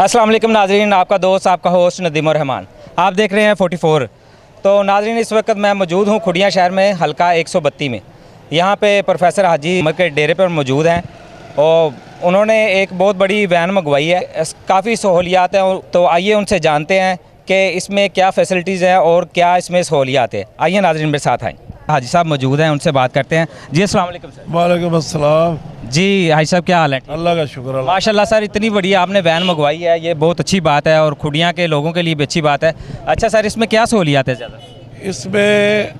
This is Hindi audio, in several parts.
अस्सलाम वालेकुम नाजरीन, आपका दोस्त आपका होस्ट नदीम रहमान। आप देख रहे हैं 44। तो नाजरीन, इस वक्त मैं मौजूद हूँ खुड़िया शहर में, हल्का 132 में। यहाँ पे प्रोफेसर हाजी उमर के डेरे पर मौजूद हैं और उन्होंने एक बहुत बड़ी वैन मंगवाई है। काफ़ी सहूलियात हैं, तो आइए उनसे जानते हैं कि इसमें क्या फ़ैसिलिटीज़ हैं और क्या इसमें सहूलियात है। आइए नाजरीन मेरे साथ आएँ। हाजी साहब मौजूद हैं, उनसे बात करते हैं। जी अस्सलाम वालेकुम सर। वालेकुम अस्सलाम। जी हाजी साहब, क्या हाल है? अल्लाह का शुक्र है। माशाल्लाह सर, इतनी बड़ी आपने वैन मंगवाई है, ये बहुत अच्छी बात है और खुड़िया के लोगों के लिए भी अच्छी बात है। अच्छा सर, इसमें क्या सहूलियात है ज़्यादा? इसमें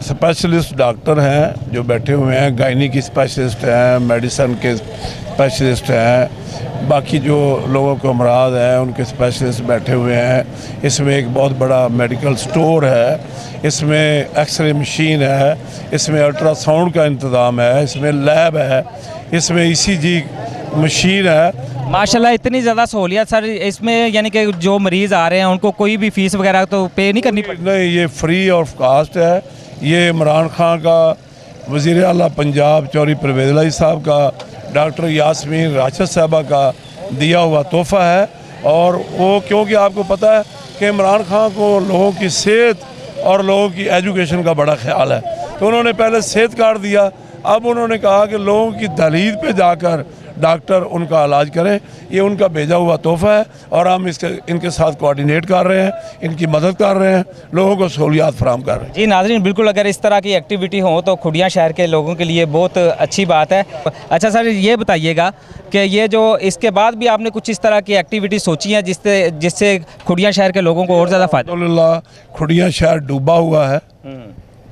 स्पेशलिस्ट डॉक्टर हैं जो बैठे हुए हैं, गायनी की स्पेशलिस्ट हैं, मेडिसन के स्पेशलिस्ट हैं, बाकी जो लोगों को अमराज हैं उनके स्पेशलिस्ट बैठे हुए हैं। इसमें एक बहुत बड़ा मेडिकल स्टोर है, इसमें एक्सरे मशीन है, इसमें अल्ट्रासाउंड का इंतज़ाम है, इसमें लैब है, इसमें ईसीजी मशीन है। माशाल्लाह इतनी ज़्यादा सहूलियत सर इसमें, यानी कि जो मरीज़ आ रहे हैं उनको कोई भी फ़ीस वगैरह तो पे नहीं करनी पड़ती? नहीं, ये फ्री ऑफ कास्ट है। ये इमरान खान का, वज़ीर आला पंजाब चौधरी परवेज़ इलाही साहब का, डॉक्टर यास्मीन राशिद साहबा का दिया हुआ तोहफ़ा है। और वो क्योंकि आपको पता है कि इमरान खान को लोगों की सेहत और लोगों की एजुकेशन का बड़ा ख्याल है, तो उन्होंने पहले सेहत कार्ड दिया। अब उन्होंने कहा कि लोगों की दहलीज पे जाकर डॉक्टर उनका इलाज करें। ये उनका भेजा हुआ तोहफ़ा है और हम इनके साथ कोऑर्डिनेट कर रहे हैं, इनकी मदद कर रहे हैं, लोगों को सहूलियात फराहम कर रहे हैं। जी नाज़रीन, बिल्कुल अगर इस तरह की एक्टिविटी हो तो खुड़िया शहर के लोगों के लिए बहुत अच्छी बात है। अच्छा सर, ये बताइएगा कि ये जो इसके बाद भी आपने कुछ इस तरह की एक्टिविटी सोची है जिससे खुड़िया शहर के लोगों को और ज़्यादा फ़ायदा? अल्हम्दुलिल्लाह, खुड़िया शहर डूबा हुआ है,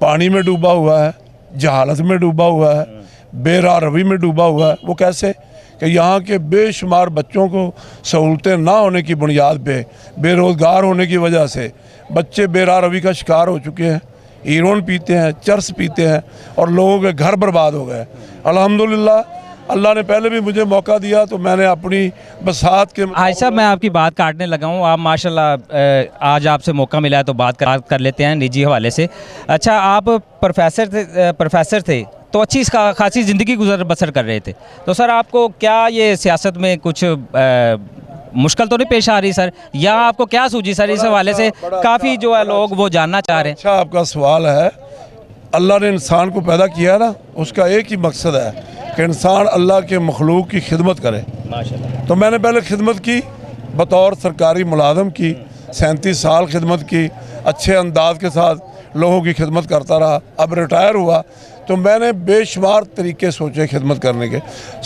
पानी में डूबा हुआ है, जहालत में डूबा हुआ है, बेरा रवी में डूबा हुआ है। वो कैसे कि यहाँ के बेशुमार बच्चों को सहूलतें ना होने की बुनियाद पे, बेरोज़गार होने की वजह से बच्चे बेरा रवी का शिकार हो चुके हैं, हीरोइन पीते हैं, चरस पीते हैं और लोगों के घर बर्बाद हो गए। अल्हम्दुलिल्लाह, अल्लाह ने पहले भी मुझे मौका दिया तो मैंने अपनी बसात के। हाजी साहब, मैं आपकी बात काटने लगा हूँ। आप माशाल्लाह आज आपसे मौका मिला है तो बात कर लेते हैं निजी हवाले से। अच्छा, आप प्रोफेसर थे तो अच्छी खासी ज़िंदगी बसर कर रहे थे, तो सर आपको क्या ये सियासत में कुछ मुश्किल तो नहीं पेश आ रही सर, या आपको क्या सूझी सर इस हवाले से? काफ़ी जो है लोग वो जानना चाह रहे हैं। अच्छा, आपका सवाल है। अल्लाह ने इंसान को पैदा किया ना, उसका एक ही मकसद है कि इंसान अल्लाह के मखलूक की खिदमत करे। माशाल्लाह। तो मैंने पहले खिदमत की, बतौर सरकारी मुलाजम की, 37 साल खिदमत की, अच्छे अंदाज के साथ लोगों की खिदमत करता रहा। अब रिटायर हुआ तो मैंने बेशुमार तरीके सोचे खिदमत करने के।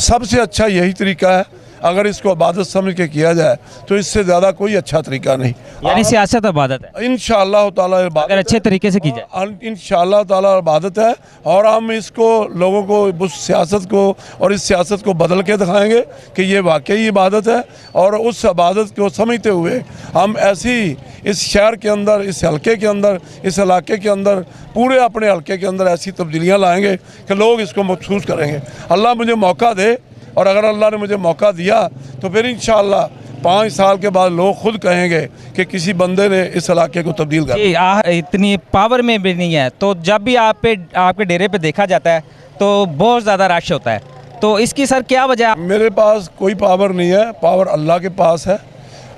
सबसे अच्छा यही तरीका है, अगर इसको इबादत समझ के किया जाए तो इससे ज़्यादा कोई अच्छा तरीका नहीं। यानी सियासत इबादत है, इंशाअल्लाह ताला अगर अच्छे तरीके से की जाए। इंशाअल्लाह ताला इबादत है और हम इसको लोगों को, उस सियासत को और इस सियासत को बदल के दिखाएंगे कि ये वाकई इबादत है। और उस इबादत को समझते हुए हम ऐसी इस शहर के अंदर, इस हल्के के अंदर, इस इलाके के अंदर, पूरे अपने हल्के के अंदर ऐसी तब्दीलियाँ लाएंगे कि लोग इसको महसूस करेंगे। अल्लाह मुझे मौका दे, और अगर अल्लाह ने मुझे मौका दिया तो फिर इंशाअल्लाह 5 साल के बाद लोग खुद कहेंगे कि किसी बंदे ने इस इलाके को तब्दील कर। इतनी पावर में भी नहीं है, तो जब भी आपके डेरे पे देखा जाता है तो बहुत ज़्यादा रश होता है, तो इसकी सर क्या वजह? मेरे पास कोई पावर नहीं है, पावर अल्लाह के पास है।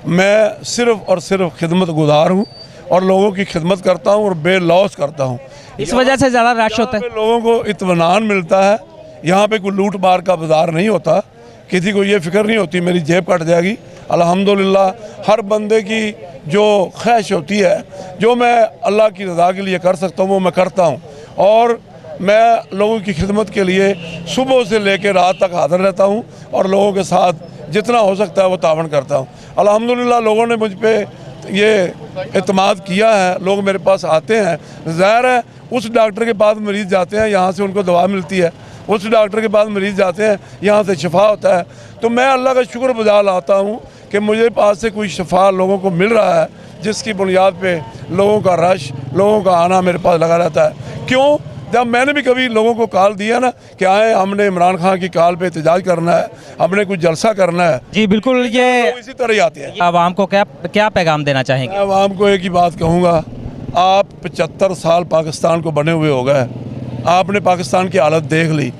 मैं सिर्फ़ और सिर्फ खिदमत गुजार हूँ और लोगों की खिदमत करता हूँ और बेलौस करता हूँ। इस वजह से ज़्यादा रश होता है, लोगों को इत्मीनान मिलता है। यहाँ पे कोई लूट मार का बाजार नहीं होता, किसी को ये फिक्र नहीं होती मेरी जेब कट जाएगी। अल्हम्दुलिल्लाह, हर बंदे की जो ख्वाहिश होती है, जो मैं अल्लाह की रज़ा के लिए कर सकता हूँ वो मैं करता हूँ। और मैं लोगों की खिदमत के लिए सुबह से लेकर रात तक हाज़िर रहता हूँ और लोगों के साथ जितना हो सकता है वो तावन करता हूँ। अल्हम्दुलिल्लाह, लोगों ने मुझ पर ये एतमाद किया है, लोग मेरे पास आते हैं। ज़ाहिर है, उस डॉक्टर के पास मरीज़ जाते हैं, यहाँ से उनको दवा मिलती है, उस डॉक्टर के पास मरीज़ जाते हैं, यहाँ से शिफा होता है। तो मैं अल्लाह का शुक्र गुज़ार लाता हूँ कि मुझे पास से कोई शिफा लोगों को मिल रहा है, जिसकी बुनियाद पे लोगों का रश, लोगों का आना मेरे पास लगा रहता है। क्यों? जब मैंने भी कभी लोगों को कॉल दिया ना कि आए, हमने इमरान खान की कॉल पे एहतजाज करना है, हमने कुछ जलसा करना है। जी बिल्कुल, ये इसी तरह ही आते हैं। आवाम को क्या पैगाम देना चाहेंगे? मैं आवाम को एक ही बात कहूँगा, आप 75 साल पाकिस्तान को बने हुए हो गए, आपने पाकिस्तान की हालत देख ली।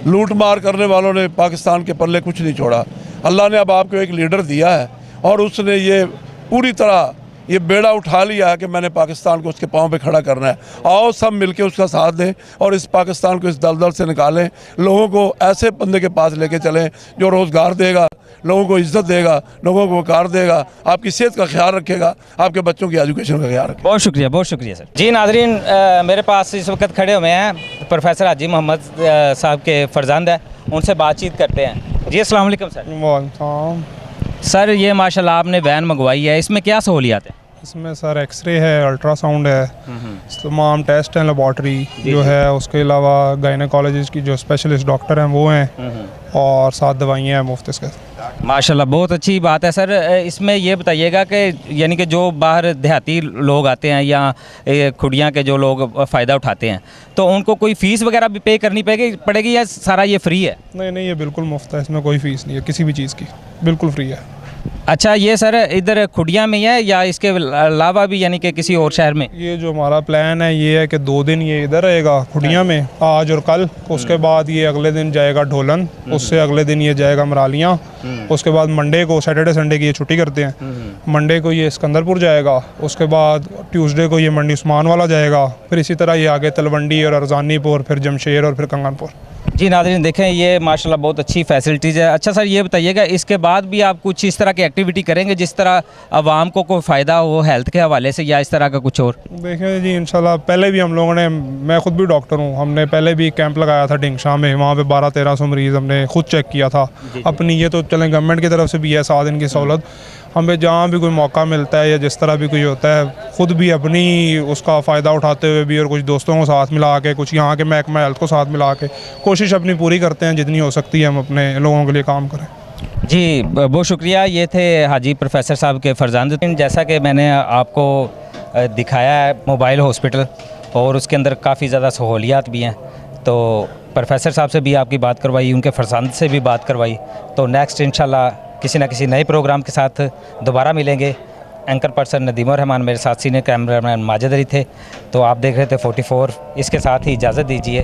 लूट मार करने वालों ने पाकिस्तान के पल्ले कुछ नहीं छोड़ा। अल्लाह ने अब आपको एक लीडर दिया है और उसने ये पूरी तरह ये बेड़ा उठा लिया है कि मैंने पाकिस्तान को उसके पाँव पे खड़ा करना है। आओ सब मिलके उसका साथ दें और इस पाकिस्तान को इस दलदल से निकालें। लोगों को ऐसे बंदे के पास लेके चलें जो रोज़गार देगा, लोगों को इज्जत देगा, लोगों को वकार देगा, आपकी सेहत का ख्याल रखेगा, आपके बच्चों की एजुकेशन का ख्याल रखेगा। बहुत शुक्रिया सर। जी नाज़रीन, मेरे पास इस वक्त खड़े हुए हैं प्रोफेसर हाजी मोहम्मद साहब के फर्जंद है, उनसे बातचीत करते हैं। जी अस्सलाम वालेकुम सर। वालेकुम। सर ये माशाल्लाह आपने वैन मंगवाई है, इसमें क्या सहूलियात है? इसमें सर एक्सरे है, अल्ट्रासाउंड है, तमाम टेस्ट हैं, लेबॉर्ट्री जो है, उसके अलावा गायनेकोलॉजिस्ट की जो स्पेशलिस्ट डॉक्टर हैं वो हैं, और 7 दवाइयाँ हैं मुफ्त इसके। माशाल्लाह बहुत अच्छी बात है सर। इसमें ये बताइएगा कि यानी कि जो बाहर देहाती लोग आते हैं या खुड़ियाँ के जो लोग फ़ायदा उठाते हैं तो उनको कोई फ़ीस वगैरह भी पे करनी पड़ेगी या सारा ये फ्री है? नहीं, ये बिल्कुल मुफ्त है, इसमें कोई फ़ीस नहीं है किसी भी चीज़ की, बिल्कुल फ्री है। अच्छा, ये सर इधर खुड़िया में है या इसके अलावा भी यानी कि किसी और शहर में? ये जो हमारा प्लान है ये है कि 2 दिन ये इधर रहेगा खुड़िया में, आज और कल, उसके बाद ये अगले दिन जाएगा ढोलन, उससे अगले दिन ये जाएगा मरालियाँ, उसके बाद मंडे को, सैटरडे संडे की ये छुट्टी करते हैं, मंडे को ये सिकंदरपुर जाएगा, उसके बाद ट्यूसडे को ये मंडी उस्मान वाला जाएगा, फिर इसी तरह ये आगे तलवंडी और अरजानीपुर, फिर जमशेर और फिर कंगनपुर। जी नाज़रीन देखें, ये माशाल्लाह बहुत अच्छी फैसिलिटीज़ है। अच्छा सर ये बताइएगा इसके बाद भी आप कुछ इस तरह की एक्टिविटी करेंगे जिस तरह आवाम को कोई फ़ायदा हो हेल्थ के हवाले से या इस तरह का कुछ और? देखें जी इंशाल्लाह, पहले भी हम लोगों ने, मैं ख़ुद भी डॉक्टर हूँ, हमने पहले भी कैंप लगाया था डिंगशाह में, वहाँ पे 1200-1300 मरीज़ हमने खुद चेक किया था अपनी। ये तो चलें गवर्नमेंट की तरफ से भी है 7 दिन की सहूलत, हमें जहाँ भी कोई मौका मिलता है या जिस तरह भी कोई होता है, ख़ुद भी अपनी उसका फ़ायदा उठाते हुए भी और कुछ दोस्तों को साथ मिला के, कुछ यहाँ के महकमा हेल्थ को साथ मिला के कोशिश अपनी पूरी करते हैं जितनी हो सकती है हम अपने लोगों के लिए काम करें। जी बहुत शुक्रिया। ये थे हाजी प्रोफेसर साहब के फर्जंद। जैसा कि मैंने आपको दिखाया है मोबाइल हॉस्पिटल और उसके अंदर काफ़ी ज़्यादा सहूलियात भी हैं, तो प्रोफेसर साहब से भी आपकी बात करवाई, उनके फर्जंद से भी बात करवाई। तो नेक्स्ट इंशाल्लाह किसी न किसी नए प्रोग्राम के साथ दोबारा मिलेंगे। एंकर पर्सन नदीमुर रहमान, मेरे साथ सीनियर कैमरामैन माजिद अली थे। तो आप देख रहे थे 44, इसके साथ ही इजाज़त दीजिए।